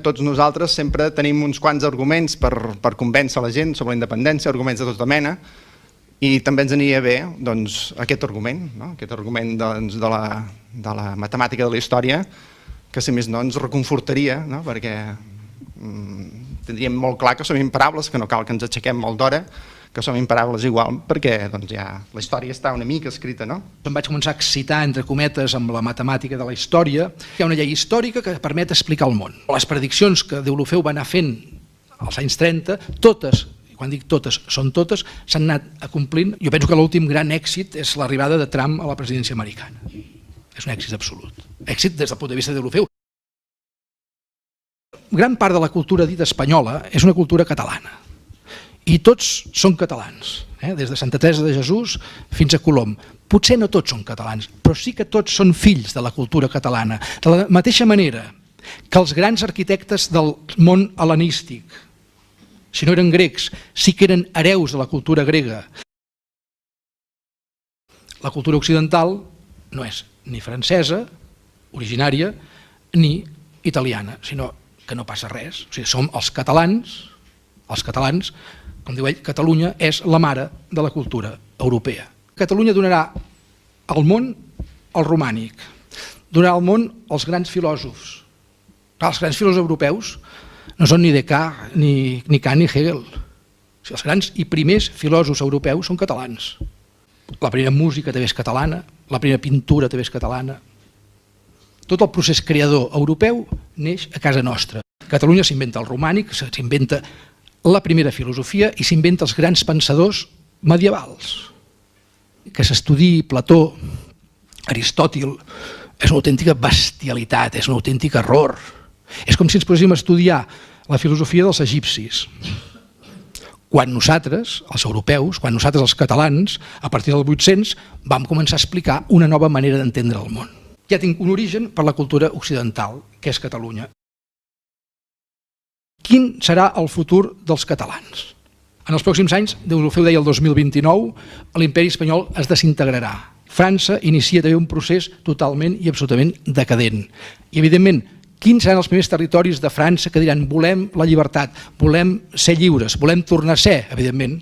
Tots nosaltres sempre tenim uns quants arguments per convèncer la gent sobre la independència, arguments de tota mena, i també ens aniria bé aquest argument, aquest argument de la matemàtica de la història, que si més no ens reconfortaria, perquè tindríem molt clar que som imparables, que no cal que ens aixequem molt d'hora, que som imparables igual, perquè ja la història està una mica escrita, no? Em vaig començar a excitar, entre cometes, amb la matemàtica de la història. Hi ha una llei històrica que permet explicar el món. Les prediccions que Deulofeu va anar fent als anys 30, totes, i quan dic totes, són totes, s'han anat acomplint. Jo penso que l'últim gran èxit és l'arribada de Trump a la presidència americana. És un èxit absolut. Èxit des del punt de vista de Deulofeu. Gran part de la cultura dita espanyola és una cultura catalana. I tots són catalans, des de Santa Teresa de Jesús fins a Colom. Potser no tots són catalans, però sí que tots són fills de la cultura catalana. De la mateixa manera que els grans arquitectes del món hel·lenístic, si no eren grecs, sí que eren hereus de la cultura grega. La cultura occidental no és ni francesa, originària, ni italiana, sinó que no passa res. O sigui, som els catalans, com diu ell, Catalunya és la mare de la cultura europea. Catalunya donarà al món el romànic, donarà al món els grans filòsofs. Els grans filòsofs europeus no són ni Descartes, ni Kant, ni Hegel. Els grans i primers filòsofs europeus són catalans. La primera música també és catalana, la primera pintura també és catalana. Tot el procés creador europeu neix a casa nostra. A Catalunya s'inventa el romànic, s'inventa la primera filosofia i s'inventa els grans pensadors medievals. Que s'estudiï Plató, Aristòtil, és una autèntica bestialitat, és un autèntic error. És com si ens poséssim a estudiar la filosofia dels egipcis. Quan nosaltres, els europeus, quan nosaltres els catalans, a partir del 800, vam començar a explicar una nova manera d'entendre el món. Ja tinc un origen per la cultura occidental, que és Catalunya. Quin serà el futur dels catalans? En els pròxims anys, Deulofeu deia el 2029, l'imperi espanyol es desintegrarà. França inicia també un procés totalment i absolutament decadent. I, evidentment, quins seran els primers territoris de França que diran volem la llibertat, volem ser lliures, volem tornar a ser, evidentment,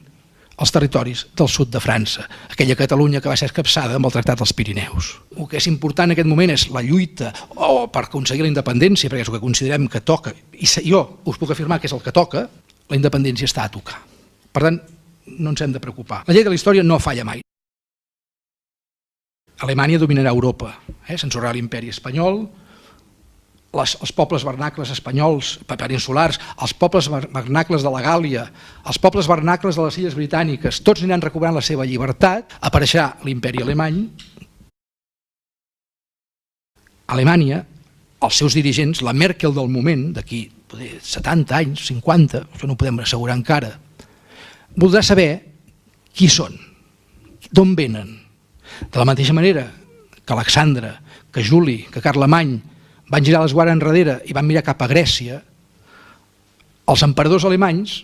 els territoris del sud de França, aquella Catalunya que va ser escapçada amb el Tractat dels Pirineus. El que és important en aquest moment és la lluita per aconseguir la independència, perquè és el que considerem que toca, i jo us puc afirmar que és el que toca, la independència està a tocar. Per tant, no ens hem de preocupar. La llei de la història no falla mai. Alemanya dominarà Europa, s'ensorrarà l'imperi espanyol, els pobles vernacles espanyols, peninsulars, els pobles vernacles de la Gàl·lia, els pobles vernacles de les Illes Britàniques, tots aniran recobrant la seva llibertat, apareixerà l'imperi alemany. Alemanya, els seus dirigents, la Merkel del moment, d'aquí 70 anys, 50, això no ho podem assegurar encara, voldrà saber qui són, d'on venen. De la mateixa manera que Alexandre, que Juli, que Carlemany van girar l'esguard enrere i van mirar cap a Grècia, els emperadors alemanys,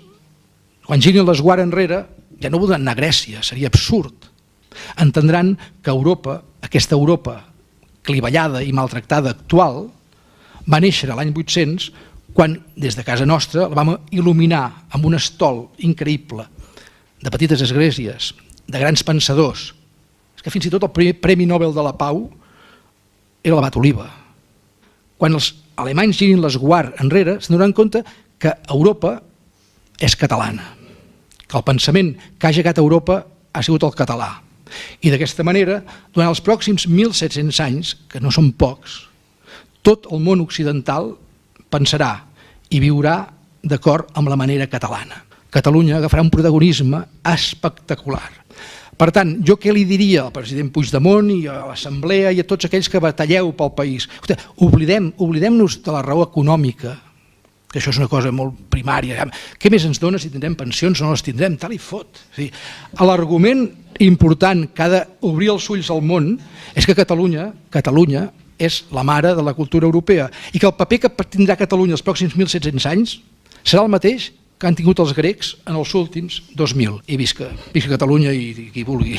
quan girin l'esguard enrere, ja no voldran anar a Grècia, seria absurd. Entendran que Europa, aquesta Europa clivellada i maltractada actual, va néixer l'any 800 quan des de casa nostra la vam il·luminar amb un estol increïble de petites esglésies, de grans pensadors. És que fins i tot el primer Premi Nobel de la Pau era l'abat Oliba. Quan els alemanys girin l'esguard enrere, s'adonaran compte que Europa és catalana, que el pensament que ha llegat a Europa ha sigut el català. I d'aquesta manera, durant els pròxims 1.700 anys, que no són pocs, tot el món occidental pensarà i viurà d'acord amb la manera catalana. Catalunya agafarà un protagonisme espectacular. Per tant, jo què li diria al president Puigdemont i a l'Assemblea i a tots aquells que batalleu pel país? Oblidem-nos de la raó econòmica, que això és una cosa molt primària. Què més ens dona si tindrem pensions o no les tindrem? Tal i fot. L'argument important que ha d'obrir els ulls al món és que Catalunya és la mare de la cultura europea i que el paper que tindrà Catalunya els pròxims 1.700 anys serà el mateix que han tingut els grecs en els últims 2000. I visca Catalunya i qui vulgui.